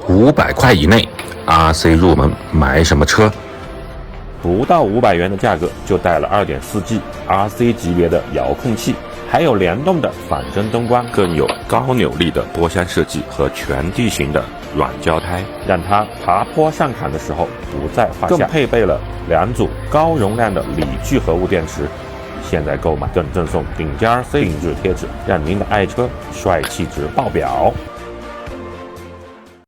500块以内 ，RC 入门买什么车？不到500元的价格就带了 2.4G RC 级别的遥控器，还有联动的反真灯光，更有高扭力的波箱设计和全地形的软胶胎，让它爬坡上坎的时候不在话下。更配备了2组高容量的锂聚合物电池，现在购买更赠送顶尖 RC 定制贴纸，让您的爱车帅气值爆表。